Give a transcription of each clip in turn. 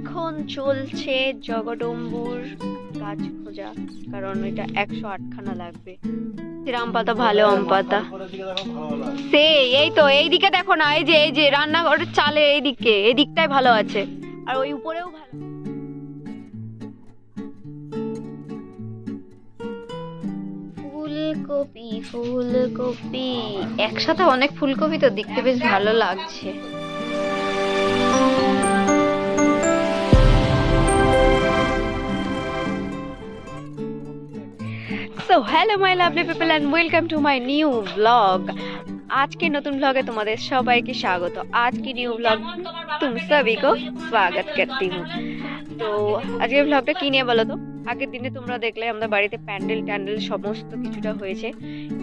এখন চলছে জগডম্বুর গাছ খোঁজা, কারণ এটা 108খানা লাগবে। আম পাতা, ভালো আম পাতা। সেই এই তো এইদিকে দেখো না, এই যে রান্নাঘরের চালের এইদিকে, এই দিকটাই ভালো আছে, আর ওই উপরেও ভালো। ফুলকপি ফুলকপি একসাথে অনেক ফুলকপি, তো দেখতে বেশ ভালো লাগছে। So hello my lovely people and welcome to my new vlog। आज के नতুন ব্লগে তোমাদের সবাইকে স্বাগত। आज की न्यू व्लॉग तुम सभी को स्वागत करती हूँ। তো আজকের ব্লগটা কি নিয়ে বলো তো? আগের দিনে তোমরা দেখলে আমাদের বাড়িতে প্যান্ডেল সমস্ত কিছুটা হয়েছে।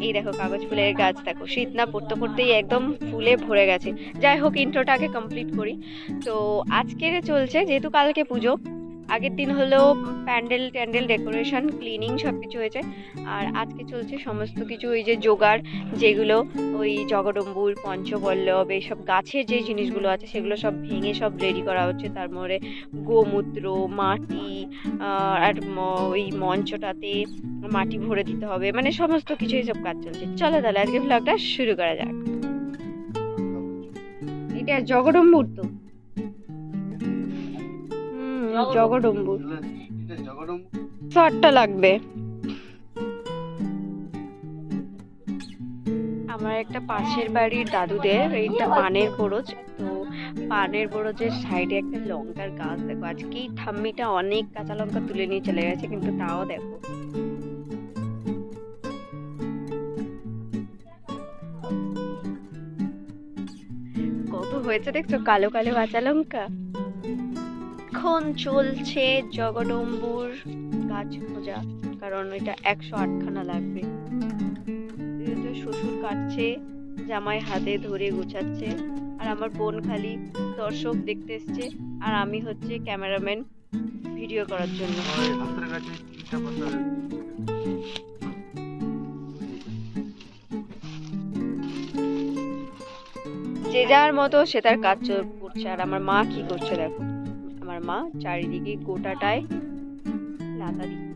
এই দেখো কাগজ ফুলের গাছ, দেখো শীত না পড়তে পড়তেই একদম ফুলে ভরে গেছে। যাই হোক, ইন্ট্রোটা আগে কমপ্লিট করি। তো আজকে চলছে, যেহেতু কালকে পুজো, আগের দিন হলো প্যান্ডেল ডেকোরেশন, ক্লিনিং সব কিছু হয়েছে, আর আজকে চলছে সমস্ত কিছু ওই যে জোগাড়, যেগুলো ওই জগডম্বুর, পঞ্চবল্লভ, এইসব গাছের যে জিনিসগুলো আছে সেগুলো সব ভেঙে সব রেডি করা হচ্ছে। তারপরে গোমূত্র, মাটি, আর ওই মঞ্চটাতে মাটি ভরে দিতে হবে, মানে সমস্ত কিছু এইসব কাজ চলছে। চলো তাহলে আজকে ব্লগটা শুরু করা যাক। এটা জগডম্বুর তো, জগডম্বুর শর্টটা লাগবে। আমার একটা পাশের বাড়ির দাদুদের এইটা পানের বরজ, তো পানের বরজের সাইডে একটা লঙ্কার গাছ। দেখো আজকেই ঠাম্মিটা অনেক কাঁচা লঙ্কা তুলে নিয়ে চলে গেছে, কিন্তু তাও দেখো কত হয়েছে, দেখছো কালো কালো কাঁচা লঙ্কা। এখন চলছে জগডম্বুর গাছ খোঁজা, কারণ এটা 108খানা লাগবে। শ্বশুর কাটছে, জামাই হাতে ধরে গোছাচ্ছে, আর আমার বোন খালি দর্শক দেখতে এসছে, আর আমি হচ্ছে ক্যামেরাম্যান ভিডিও করার জন্য। যে যার মতো সে তার কাজ করছে। আর আমার মা কি করছে দেখো, আমার মা চারিদিকে গোটাটায় লাতা দিচ্ছে।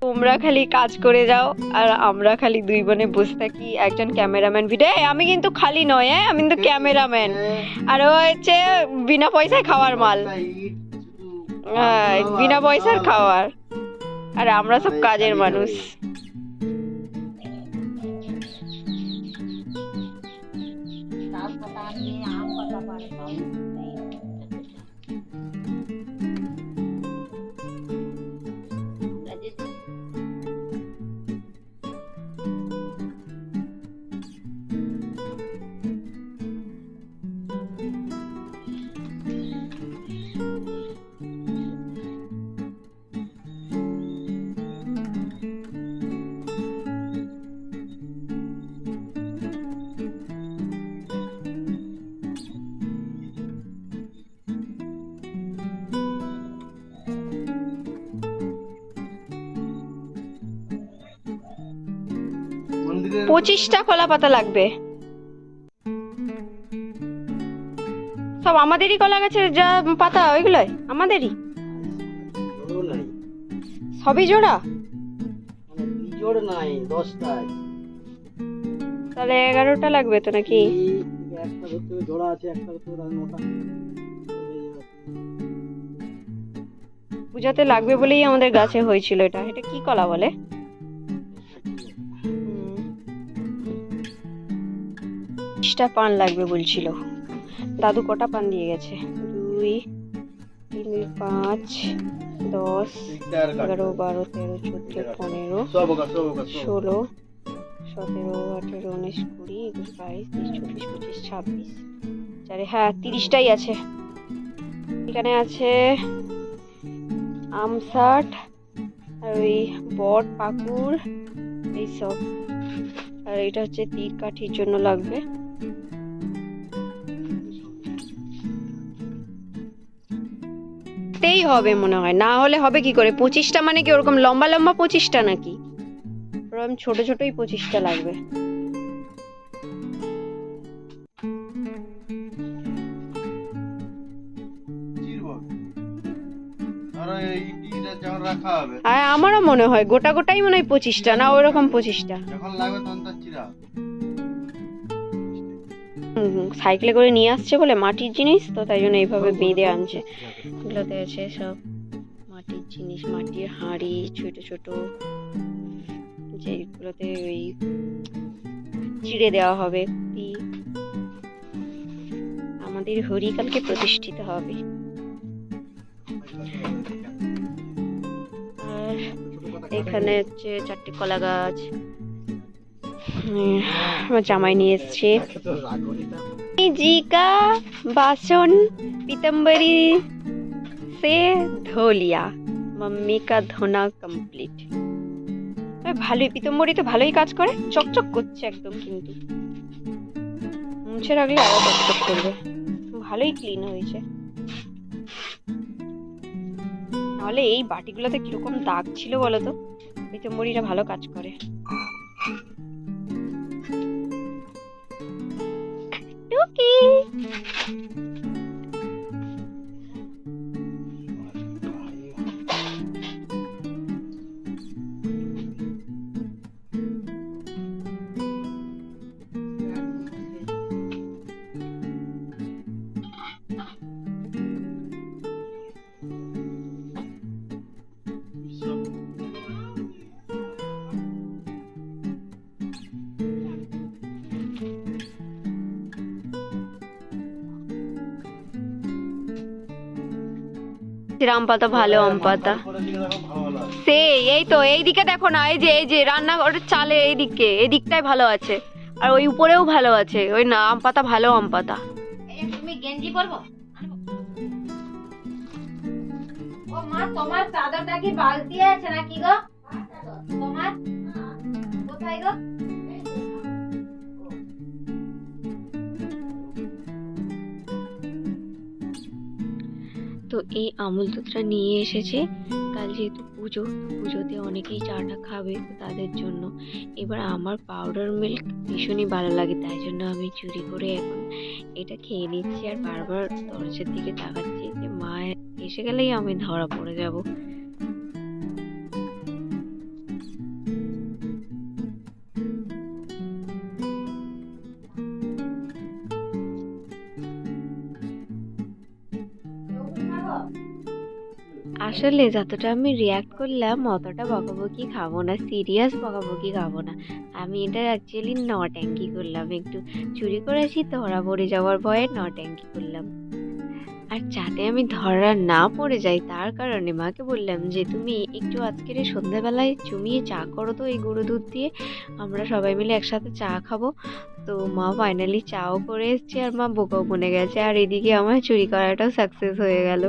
তোমরা খালি কাজ করে যাও, আর আমরা খালি দুই বোনে বসে থাকি। একজন ক্যামেরাম্যান ভিডিও, আমি কিন্তু খালি নয়, আমি কিন্তু ক্যামেরাম্যান, আর ও হচ্ছে বিনা পয়সায় খাওয়ার মাল, বিনা পয়সার খাওয়ার, আর আমরা সব কাজের মানুষ। পঁচিশটা কলা পাতা লাগবে, সব আমাদেরই কলা গাছের যা পাতা ওইগুলোই আমাদেরই, সবই জোড়া। তাহলে 11টা লাগবে তো নাকি? পূজাতে লাগবে বলেই আমাদের গাছে হয়েছিল এটা। এটা কি কলা বলে? পান লাগবে বলছিল দাদু। কটা পান দিয়ে গেছে? 2, 3, 5, 10, 11, 12, 13, 14, 15, 16, 17, 18, 19, 20, 21, 22, 23, 24, 25, 26, হ্যাঁ 30টাই আছে। এখানে আছে আমসাট, আর ওই বট পাকুর এইসব, আর এটা হচ্ছে তীর কাঠির জন্য লাগবে। হবে মনে হয়, না হলে হবে কি করে? 25টা মানে কি ওরকম লম্বা লম্বা 25টা নাকি? ওরকম ছোট ছোটই 25টা লাগবে। যখন রাখা হবে আর আমারও মনে হয় গোটা গোটাই মনে হয় 25টা, না ওরকম 25টা। যখন লাগবে তখন তো চিরা সাইকেলে করে নিয়ে আসছে বলে মাটির জিনিস তো, তাই জন্য এইভাবে বেঁধে আনছে। এগুলোতে আছে সব মাটির জিনিস, মাটির হাঁড়ি, ছোট ছোট, যেগুলোতে ওই চিড়ে দেওয়া হবে। আমাদের হরি কালকে প্রতিষ্ঠিত হবে। আর এখানে হচ্ছে 4টে কলা গাছ। আমার জামাই নিয়ে এসছে जी का बासन पीतम्बरी से धो लिया, मम्मी का धोना कंप्लीट। ভালোই, পীতম্বরী তো ভালোই কাজ করে, চকচক করছে একদম, কিন্তু মুছে রাখলে আরো চকচক করবে। ভালোই ক্লিন হয়েছে, নাহলে এই বাটিগুলোতে কিরকম দাগ ছিল বলতো। পীতম্বরীরা ভালো কাজ করে। টুকি আম পাতা, ভালো আম পাতা। সেই এই তো এইদিকে দেখো না, এই যে রান্নাঘরের চালে এইদিকে, এদিকটাই ভালো আছে, আর ওই উপরেও ভালো আছে। ওই না আম পাতা, ভালো আম পাতা। তুমি গেঞ্জি পরবো? ও মা, তোমার চাদরটা কি বালতি আছে নাকি গো? তোমার কোথায় গো? তো এই আমুল দুধটা নিয়ে এসেছে কাল, যেহেতু পুজো, পুজোতে অনেকেই চাটা খাবে, তো তাদের জন্য। এবার আমার পাউডার মিল্ক ভীষণই ভালো লাগে, তাই জন্য আমি চুরি করে এখন এটা খেয়ে নিচ্ছি। আর বারবার দরজার দিকে তাকাচ্ছি যে মা এসে গেলেই আমি ধরা পড়ে যাব। আসলে যতটা আমি রিয়াক্ট করলাম অতটা বকাবকি খাবো না, সিরিয়াস বকাবকি খাবো না। আমি এটা অ্যাকচুয়ালি নট্যাঙ্কি করলাম, একটু চুরি করেছি, ধরা পড়ে যাওয়ার ভয়ে নট্যাঙ্কি করলাম। আর যাতে আমি ধরা না পড়ে যাই তার কারণে মাকে বললাম যে তুমি একটু আজকের সন্ধ্যাবেলায় জমিয়ে চা করো তো এই গরু দুধ দিয়ে, আমরা সবাই মিলে একসাথে চা খাবো। তো মা ফাইনালি চাও করে এসছে, আর মা বোকাও বনে গেছে, আর এদিকে আমার চুরি করাটাও সাকসেস হয়ে গেল।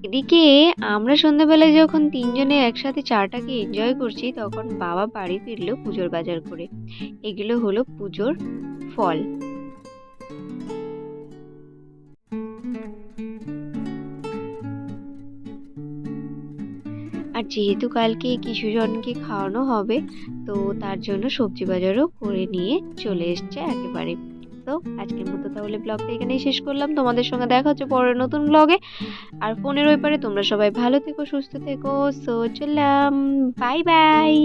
এদিকে আমরা সন্ধ্যাবেলায় যখন তিনজনে একসাথে চাটাকে এনজয় করছি, তখন বাবা বাড়ি ফিরলো পুজোর বাজার করে। এগুলো হলো পুজোর ফল। আর যেহেতু কালকে কিছু জনকে খাওয়ানো হবে, তো তার জন্য সবজি বাজারও করে নিয়ে চলে এসছে একেবারে। তো আজকের মতো তাহলে ব্লগটা এখানেই শেষ করলাম। তোমাদের সঙ্গে দেখা হচ্ছে পরের নতুন ব্লগে। আর ফোনের ওই পারে তোমরা সবাই ভালো থেকো, সুস্থ থেকো। সো চললাম, বাই বাই।